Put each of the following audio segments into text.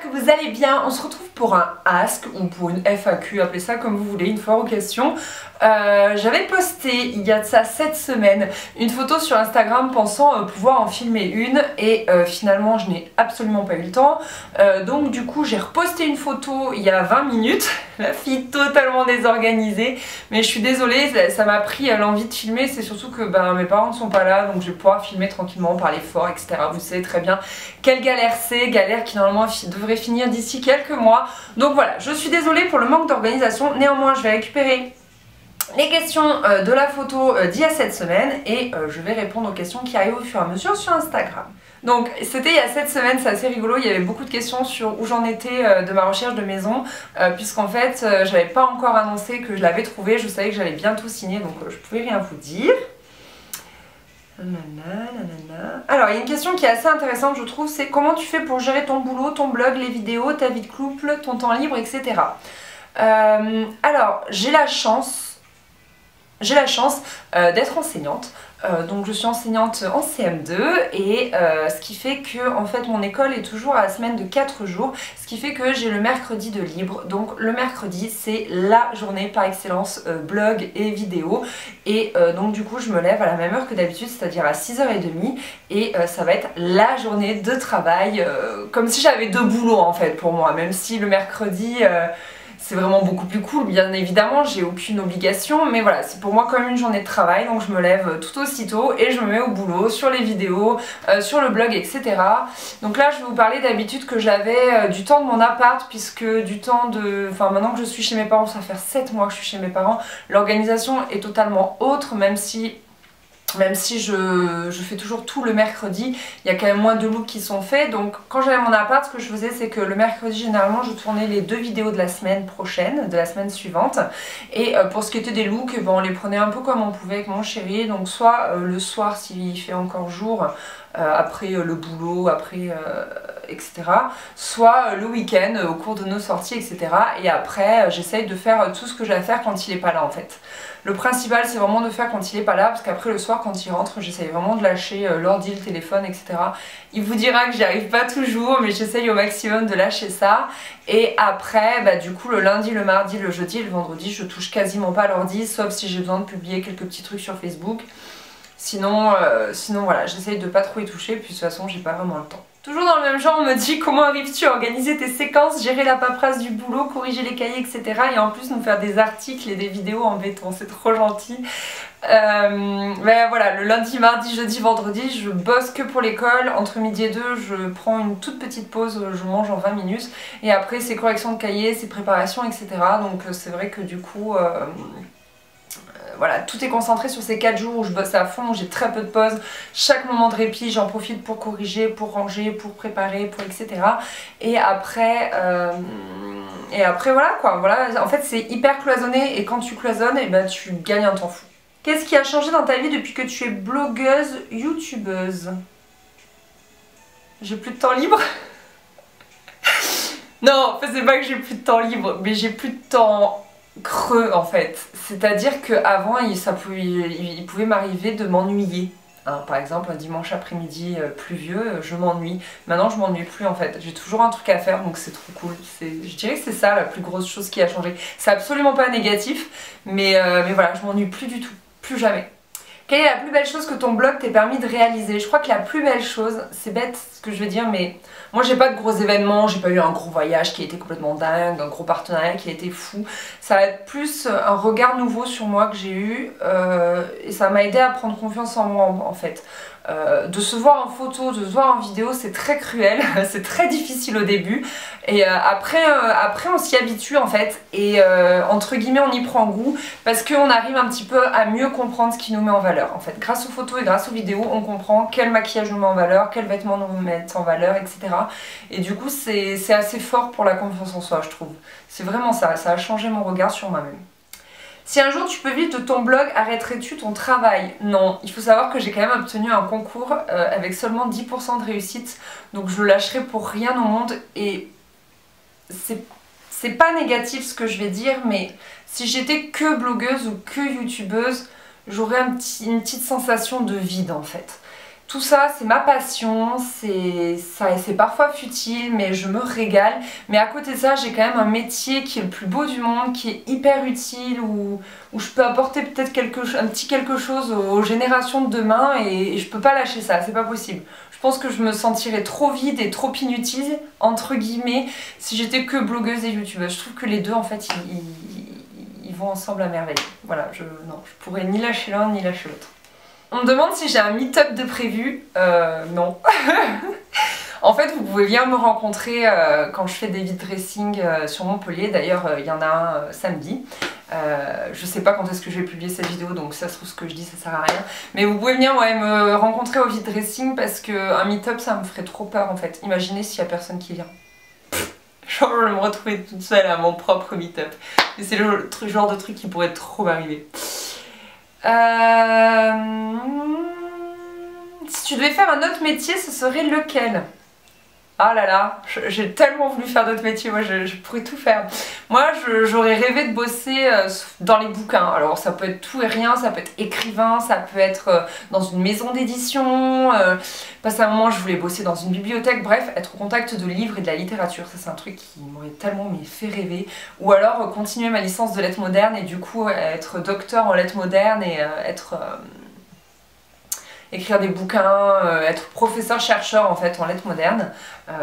que vous allez bien. On se retrouve pour un Ask ou pour une FAQ, appelez ça comme vous voulez, une foire aux questions. J'avais posté il y a de ça 7 semaines une photo sur Instagram pensant pouvoir en filmer une et finalement je n'ai absolument pas eu le temps. Donc du coup j'ai reposté une photo il y a 20 minutes, la fille totalement désorganisée, mais je suis désolée, ça m'a pris l'envie de filmer. C'est surtout que mes parents ne sont pas là, donc je vais pouvoir filmer tranquillement, parler fort, etc. Vous savez très bien quelle galère c'est, galère qui normalement devrait finir d'ici quelques mois. Donc voilà, je suis désolée pour le manque d'organisation, néanmoins je vais récupérer les questions de la photo d'il y a 7 semaines et je vais répondre aux questions qui arrivent au fur et à mesure sur Instagram. Donc c'était il y a 7 semaines, c'est assez rigolo, il y avait beaucoup de questions sur où j'en étais de ma recherche de maison, puisqu'en fait j'avais pas encore annoncé que je l'avais trouvé, je savais que j'allais bientôt signer, donc je pouvais rien vous dire. Alors il y a une question qui est assez intéressante je trouve, c'est comment tu fais pour gérer ton boulot, ton blog, les vidéos, ta vie de couple, ton temps libre, etc. Alors j'ai la chance d'être enseignante. Donc je suis enseignante en CM2 et ce qui fait que en fait mon école est toujours à la semaine de 4 jours, ce qui fait que j'ai le mercredi de libre. Donc le mercredi c'est la journée par excellence blog et vidéo et donc du coup je me lève à la même heure que d'habitude, c'est-à-dire à 6h30 et ça va être la journée de travail comme si j'avais 2 boulots en fait pour moi, même si le mercredi c'est vraiment beaucoup plus cool, bien évidemment, j'ai aucune obligation, mais voilà, c'est pour moi comme une journée de travail, donc je me lève tout aussitôt et je me mets au boulot, sur les vidéos, sur le blog, etc. Donc là, je vais vous parler d'habitude que j'avais du temps de mon appart, puisque du temps de... Enfin, maintenant que je suis chez mes parents, ça va faire 7 mois que je suis chez mes parents, l'organisation est totalement autre, même si je fais toujours tout le mercredi, il y a quand même moins de looks qui sont faits. Donc quand j'avais mon appart, ce que je faisais c'est que le mercredi généralement je tournais les 2 vidéos de la semaine prochaine, de la semaine suivante. Et pour ce qui était des looks, on les prenait un peu comme on pouvait avec mon chéri. Donc soit le soir s'il fait encore jour, après le boulot, après etc. Soit le week-end au cours de nos sorties, etc. Et après j'essaye de faire tout ce que j'ai à faire quand il n'est pas là en fait. Le principal c'est vraiment de faire quand il est pas là, parce qu'après le soir quand il rentre j'essaye vraiment de lâcher l'ordi, le téléphone, etc. Il vous dira que j'y arrive pas toujours, mais j'essaye au maximum de lâcher ça. Et après du coup le lundi, le mardi, le jeudi et le vendredi je touche quasiment pas à l'ordi, sauf si j'ai besoin de publier quelques petits trucs sur Facebook. Sinon voilà, j'essaye de pas trop y toucher, puis de toute façon j'ai pas vraiment le temps. Toujours dans le même genre, on me dit comment arrives-tu à organiser tes séquences, gérer la paperasse du boulot, corriger les cahiers, etc. Et en plus nous faire des articles et des vidéos en béton, c'est trop gentil. Voilà, le lundi, mardi, jeudi, vendredi, je bosse que pour l'école. Entre midi et 2, je prends une toute petite pause, je mange en 20 minutes. Et après c'est correction de cahiers, c'est préparation, etc. Donc c'est vrai que du coup... voilà, tout est concentré sur ces 4 jours où je bosse à fond, j'ai très peu de pauses. Chaque moment de répit, j'en profite pour corriger, pour ranger, pour préparer, pour etc. Et après voilà quoi, voilà. En fait c'est hyper cloisonné et quand tu cloisonnes, et tu gagnes un temps fou. Qu'est-ce qui a changé dans ta vie depuis que tu es blogueuse, youtubeuse? J'ai plus de temps libre. Non, en fait c'est pas que j'ai plus de temps libre, mais j'ai plus de temps creux en fait, c'est-à-dire qu'avant il pouvait m'arriver de m'ennuyer, hein, par exemple un dimanche après-midi pluvieux je m'ennuie. Maintenant je m'ennuie plus en fait, j'ai toujours un truc à faire donc c'est trop cool. Je dirais que c'est ça la plus grosse chose qui a changé. C'est absolument pas négatif mais voilà, je m'ennuie plus du tout, plus jamais. Quelle est la plus belle chose que ton blog t'ait permis de réaliser? Je crois que la plus belle chose, c'est bête ce que je veux dire, mais moi j'ai pas de gros événements, j'ai pas eu un gros voyage qui a été complètement dingue, un gros partenariat qui a été fou. Ça va être plus un regard nouveau sur moi que j'ai eu et ça m'a aidé à prendre confiance en moi en fait. De se voir en photo, de se voir en vidéo, c'est très cruel, c'est très difficile au début et après on s'y habitue en fait et entre guillemets on y prend goût parce qu'on arrive un petit peu à mieux comprendre ce qui nous met en valeur en fait. Grâce aux photos et grâce aux vidéos on comprend quel maquillage nous met en valeur, quels vêtements nous mettent en valeur, etc. Et du coup c'est assez fort pour la confiance en soi je trouve. C'est vraiment ça, ça a changé mon regard sur moi-même. Si un jour tu peux vivre de ton blog, arrêterais-tu ton travail? Non, il faut savoir que j'ai quand même obtenu un concours avec seulement 10% de réussite, donc je le lâcherai pour rien au monde et c'est pas négatif ce que je vais dire, mais si j'étais que blogueuse ou que youtubeuse, j'aurais une petite sensation de vide en fait. Tout ça, c'est ma passion, c'est parfois futile, mais je me régale. Mais à côté de ça, j'ai quand même un métier qui est le plus beau du monde, qui est hyper utile, où je peux apporter peut-être un petit quelque chose aux générations de demain, et je peux pas lâcher ça, c'est pas possible. Je pense que je me sentirais trop vide et trop inutile, entre guillemets, si j'étais que blogueuse et youtubeuse. Je trouve que les deux, en fait, ils vont ensemble à merveille. Voilà, non, je pourrais ni lâcher l'un ni lâcher l'autre. On me demande si j'ai un meet-up de prévu. Non. En fait, vous pouvez bien me rencontrer quand je fais des vide dressing sur Montpellier. D'ailleurs, il y en a un samedi. Je sais pas quand est-ce que je vais publier cette vidéo, donc ça se trouve ce que je dis, ça sert à rien. Mais vous pouvez venir me rencontrer au vide dressing parce qu'un meet-up, ça me ferait trop peur en fait. Imaginez s'il y a personne qui vient. Genre, je vais me retrouver toute seule à mon propre meet-up. Et c'est le genre de truc qui pourrait trop m'arriver. Si tu devais faire un autre métier, ce serait lequel? Ah là là, j'ai tellement voulu faire d'autres métiers, moi je pourrais tout faire. Moi j'aurais rêvé de bosser dans les bouquins. Alors ça peut être tout et rien, ça peut être écrivain, ça peut être dans une maison d'édition. Passer un moment je voulais bosser dans une bibliothèque, bref, être au contact de livres et de la littérature, ça c'est un truc qui m'aurait tellement fait rêver. Ou alors continuer ma licence de lettres modernes et du coup être docteur en lettres modernes et écrire des bouquins, être professeur-chercheur en fait en lettres modernes.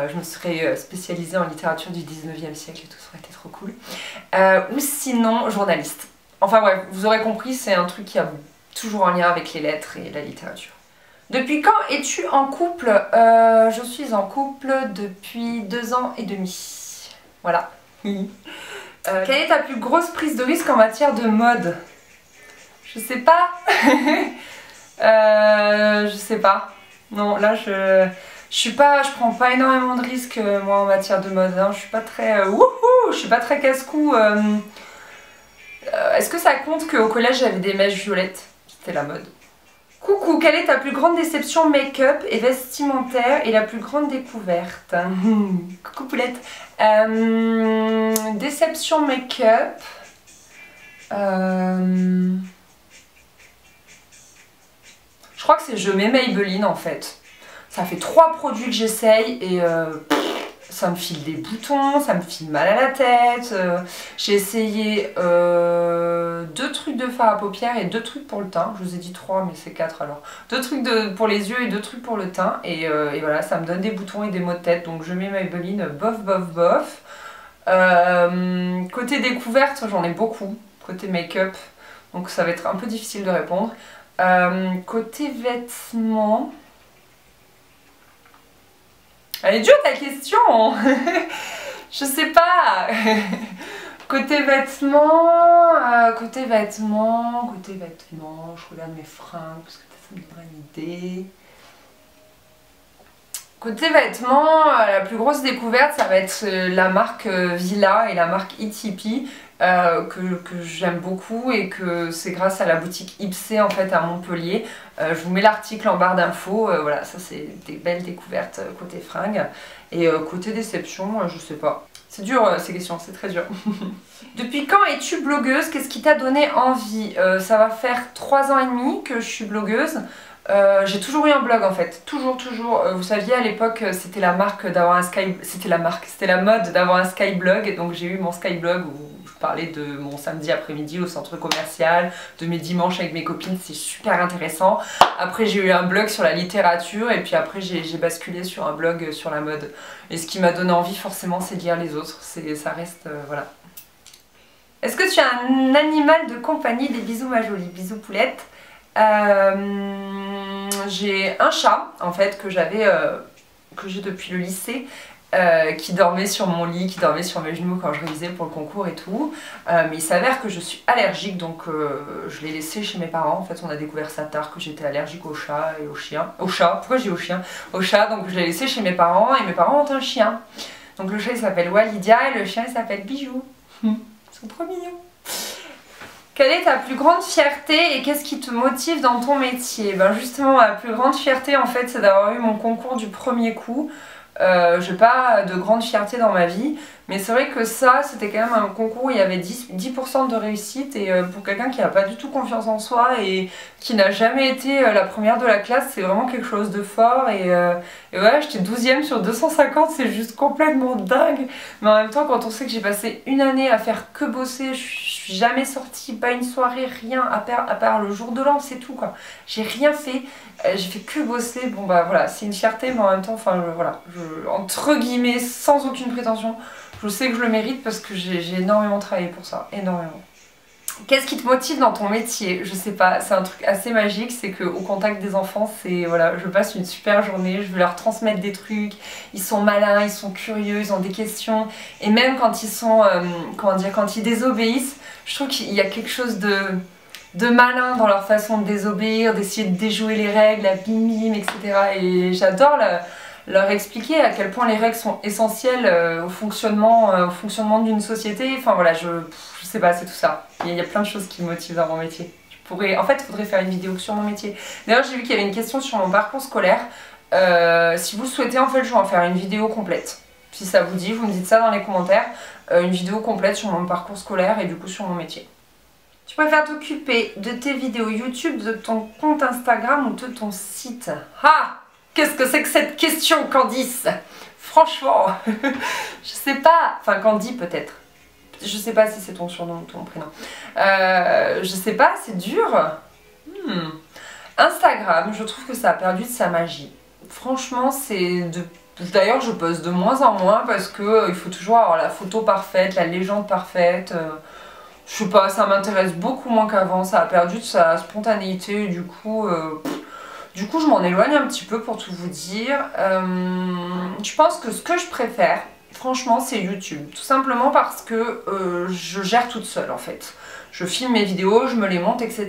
Je me serais spécialisée en littérature du 19e siècle et tout, ça aurait été trop cool. Ou sinon, journaliste. Enfin ouais, vous aurez compris, c'est un truc qui a toujours un lien avec les lettres et la littérature. Depuis quand es-tu en couple? Je suis en couple depuis 2 ans et demi. Voilà. Quelle est ta plus grosse prise de risque en matière de mode? Je sais pas. Je sais pas. Non, là je prends pas énormément de risques moi en matière de mode. Hein. Je suis pas très wouhou, je suis pas très casse-cou. Est-ce que ça compte qu'au collège j'avais des mèches violettes? C'était la mode. Coucou, quelle est ta plus grande déception make-up et vestimentaire et la plus grande découverte? Coucou Poulette. Déception make-up. Je crois que c'est Je mets Maybelline en fait. Ça fait 3 produits que j'essaye et ça me file des boutons, ça me file mal à la tête. J'ai essayé 2 trucs de fard à paupières et 2 trucs pour le teint. Je vous ai dit 3 mais c'est 4 alors. 2 trucs pour les yeux et 2 trucs pour le teint. Et voilà, ça me donne des boutons et des maux de tête. Donc Je mets Maybelline, bof bof bof. Côté découverte, j'en ai beaucoup. Côté make-up, donc ça va être un peu difficile de répondre. Côté vêtements... Elle est dure ta question. Je sais pas. Côté vêtements, je regarde mes fringues parce que ça me donnera une idée. Côté vêtements, la plus grosse découverte, ça va être la marque Villa et la marque ETP que j'aime beaucoup et que c'est grâce à la boutique Ipsé en fait à Montpellier. Je vous mets l'article en barre d'infos. Voilà, ça c'est des belles découvertes côté fringues. Et côté déception, je sais pas. C'est dur ces questions, c'est très dur. Depuis quand es-tu blogueuse? Qu'est-ce qui t'a donné envie? Ça va faire 3 ans et demi que je suis blogueuse. J'ai toujours eu un blog en fait, toujours. Vous saviez à l'époque c'était la marque d'avoir un sky, c'était la mode d'avoir un skyblog, donc j'ai eu mon skyblog où je parlais de mon samedi après-midi au centre commercial, de mes dimanches avec mes copines, c'est super intéressant. Après j'ai eu un blog sur la littérature et puis après j'ai basculé sur un blog sur la mode. Et ce qui m'a donné envie forcément c'est de lire les autres, ça reste voilà. Est-ce que tu as un animal de compagnie? Des bisous ma jolie, bisous Poulette. J'ai un chat en fait que j'ai depuis le lycée qui dormait sur mon lit, qui dormait sur mes genoux quand je révisais pour le concours et tout, mais il s'avère que je suis allergique donc je l'ai laissé chez mes parents. En fait on a découvert ça tard que j'étais allergique au chat et au chien. Au chat, pourquoi j'ai au chien? Au chat, donc je l'ai laissé chez mes parents et mes parents ont un chien. Donc le chat il s'appelle Walidia et le chien il s'appelle Bijou. Ils sont trop mignons. Quelle est ta plus grande fierté et qu'est-ce qui te motive dans ton métier? Ben justement, ma plus grande fierté en fait c'est d'avoir eu mon concours du premier coup. J'ai pas de grande fierté dans ma vie, mais c'est vrai que ça, c'était quand même un concours où il y avait 10% de réussite, et pour quelqu'un qui n'a pas du tout confiance en soi et qui n'a jamais été la première de la classe, c'est vraiment quelque chose de fort. Et voilà, j'étais 12e sur 250, c'est juste complètement dingue. Mais en même temps, quand on sait que j'ai passé une année à faire que bosser, je suis jamais sortie, pas une soirée, rien, à part le jour de l'an, c'est tout quoi. J'ai rien fait, j'ai fait que bosser. Bon bah voilà, c'est une fierté, mais en même temps, enfin voilà, entre guillemets, sans aucune prétention, je sais que je le mérite parce que j'ai énormément travaillé pour ça, énormément. Qu'est-ce qui te motive dans ton métier? Je sais pas, c'est un truc assez magique, c'est qu'au contact des enfants, c'est voilà, je passe une super journée, je veux leur transmettre des trucs, ils sont malins, ils sont curieux, ils ont des questions, et même quand ils sont, comment dire, quand ils désobéissent, je trouve qu'il y a quelque chose de malin dans leur façon de désobéir, d'essayer de déjouer les règles, la bim, etc. Et j'adore leur expliquer à quel point les règles sont essentielles au fonctionnement d'une société. Enfin voilà, je sais pas, c'est tout ça. Il y a plein de choses qui me motivent dans mon métier. En fait, il faudrait faire une vidéo sur mon métier. D'ailleurs, j'ai vu qu'il y avait une question sur mon parcours scolaire. Si vous le souhaitez, en fait, je vais en faire une vidéo complète. Si ça vous dit, vous me dites ça dans les commentaires. Une vidéo complète sur mon parcours scolaire et du coup sur mon métier. Tu préfères t'occuper de tes vidéos YouTube, de ton compte Instagram ou de ton site? Ah! Qu'est-ce que c'est que cette question, Candice? Franchement, je sais pas. Enfin, Candy peut-être. Je sais pas si c'est ton surnom ou ton prénom. Je sais pas, c'est dur. Instagram, je trouve que ça a perdu de sa magie. Franchement, D'ailleurs, je poste de moins en moins parce que il faut toujours avoir la photo parfaite, la légende parfaite. Je sais pas, ça m'intéresse beaucoup moins qu'avant. Ça a perdu de sa spontanéité. Et du coup, je m'en éloigne un petit peu pour tout vous dire. Je pense que ce que je préfère, franchement, c'est YouTube. Tout simplement parce que je gère toute seule en fait. Je filme mes vidéos, je me les monte, etc.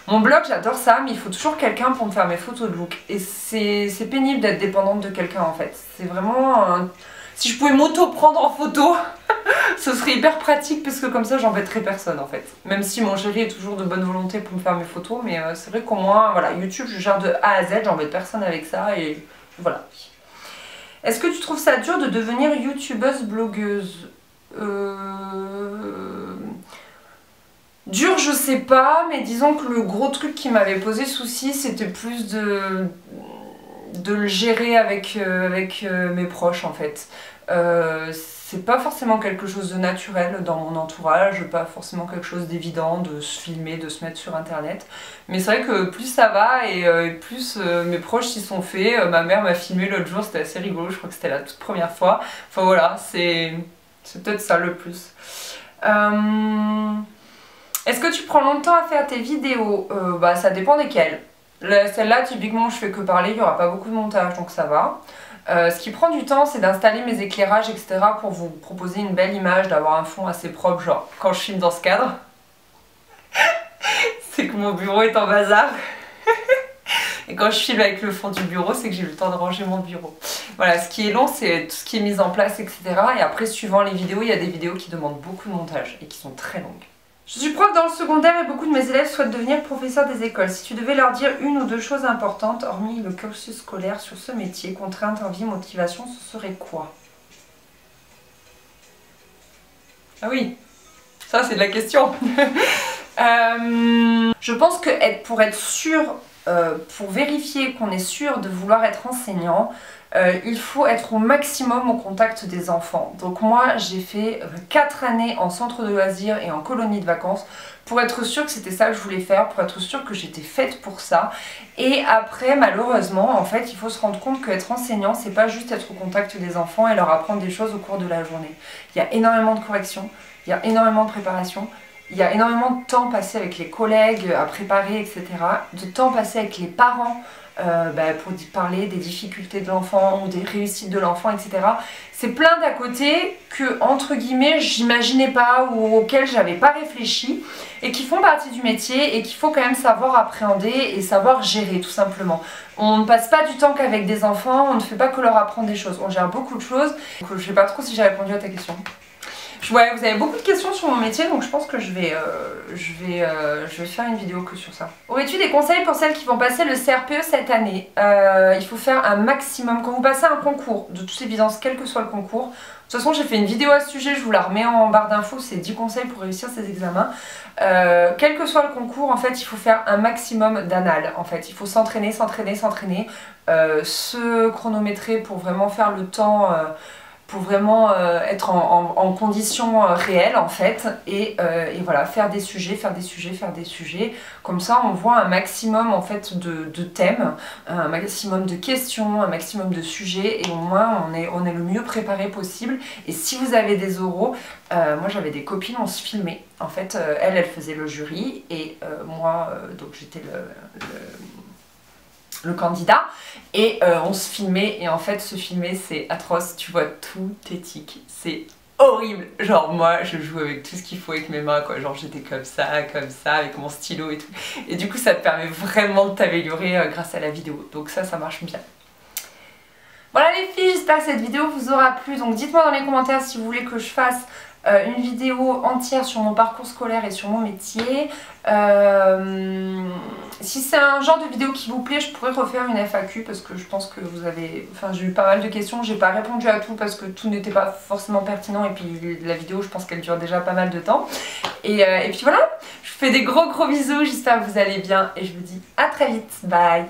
Mon blog, j'adore ça, mais il faut toujours quelqu'un pour me faire mes photos de look. Et c'est pénible d'être dépendante de quelqu'un en fait. C'est vraiment... Si je pouvais m'auto-prendre en photo, ce serait hyper pratique parce que comme ça j'embêterais personne en fait. Même si mon chéri est toujours de bonne volonté pour me faire mes photos, mais c'est vrai qu'au moins, voilà, YouTube, je gère de A à Z, j'embête personne avec ça et voilà. Est-ce que tu trouves ça dur de devenir youtubeuse, blogueuse? Dur, je sais pas, mais disons que le gros truc qui m'avait posé souci, c'était plus de le gérer avec mes proches en fait. C'est pas forcément quelque chose de naturel dans mon entourage, pas forcément quelque chose d'évident de se filmer, de se mettre sur internet. Mais c'est vrai que plus ça va et plus mes proches s'y sont faits. Ma mère m'a filmé l'autre jour, c'était assez rigolo, je crois que c'était la toute première fois. Enfin voilà, c'est peut-être ça le plus. Est-ce que tu prends longtemps à faire tes vidéos? Bah ça dépend desquelles. Celle-là, typiquement, je fais que parler, il n'y aura pas beaucoup de montage, donc ça va. Ce qui prend du temps, c'est d'installer mes éclairages, etc. pour vous proposer une belle image, d'avoir un fond assez propre, genre quand je filme dans ce cadre. C'est que mon bureau est en bazar. Et quand je filme avec le fond du bureau, c'est que j'ai eu le temps de ranger mon bureau. Voilà, ce qui est long, c'est tout ce qui est mis en place, etc. Et après, suivant les vidéos, il y a des vidéos qui demandent beaucoup de montage et qui sont très longues. Je suis prof dans le secondaire et beaucoup de mes élèves souhaitent devenir professeurs des écoles. Si tu devais leur dire une ou deux choses importantes, hormis le cursus scolaire sur ce métier, contrainte, envie, motivation, ce serait quoi? Ah oui, ça c'est de la question. Je pense que pour être sûr, pour vérifier qu'on est sûr de vouloir être enseignant, il faut être au maximum au contact des enfants. Donc moi j'ai fait 4 années en centre de loisirs et en colonie de vacances pour être sûre que c'était ça que je voulais faire, pour être sûre que j'étais faite pour ça. Et après malheureusement en fait il faut se rendre compte qu'être enseignant c'est pas juste être au contact des enfants et leur apprendre des choses au cours de la journée. Il y a énormément de corrections, il y a énormément de préparation. Il y a énormément de temps passé avec les collègues à préparer, etc. De temps passé avec les parents pour parler des difficultés de l'enfant ou des réussites de l'enfant, etc. C'est plein d'à côté que, entre guillemets, j'imaginais pas ou auxquels j'avais pas réfléchi et qui font partie du métier et qu'il faut quand même savoir appréhender et savoir gérer tout simplement. On ne passe pas du temps qu'avec des enfants, on ne fait pas que leur apprendre des choses. On gère beaucoup de choses. Donc, je sais pas trop si j'ai répondu à ta question. Je Ouais, vous avez beaucoup de questions sur mon métier, donc je pense que je vais faire une vidéo que sur ça. Aurais-tu des conseils pour celles qui vont passer le CRPE cette année? Il faut faire un maximum. Quand vous passez un concours, de toute évidence, quel que soit le concours, de toute façon j'ai fait une vidéo à ce sujet, je vous la remets en barre d'infos, c'est 10 conseils pour réussir ces examens. Quel que soit le concours, en fait, il faut faire un maximum d'annales. En fait, il faut s'entraîner, se chronométrer pour vraiment faire le temps... pour vraiment être en conditions réelles en fait et voilà, faire des sujets, comme ça on voit un maximum en fait de thèmes, un maximum de questions, un maximum de sujets et au moins on est le mieux préparé possible. Et si vous avez des oraux, moi j'avais des copines, on se filmait en fait, elle faisait le jury et moi donc j'étais le candidat et on se filmait et en fait se filmer c'est atroce, tu vois tout tes tics, c'est horrible. Genre moi je joue avec tout ce qu'il faut avec mes mains quoi, genre j'étais comme ça avec mon stylo et tout et du coup ça te permet vraiment de t'améliorer grâce à la vidéo, donc ça marche bien. Voilà les filles, j'espère que cette vidéo vous aura plu, donc dites-moi dans les commentaires si vous voulez que je fasse une vidéo entière sur mon parcours scolaire et sur mon métier. Si c'est un genre de vidéo qui vous plaît, je pourrais refaire une FAQ parce que je pense que vous avez... Enfin, j'ai eu pas mal de questions, j'ai pas répondu à tout parce que tout n'était pas forcément pertinent et puis la vidéo, je pense qu'elle dure déjà pas mal de temps. Et puis voilà, je vous fais des gros bisous, j'espère que vous allez bien et je vous dis à très vite, bye!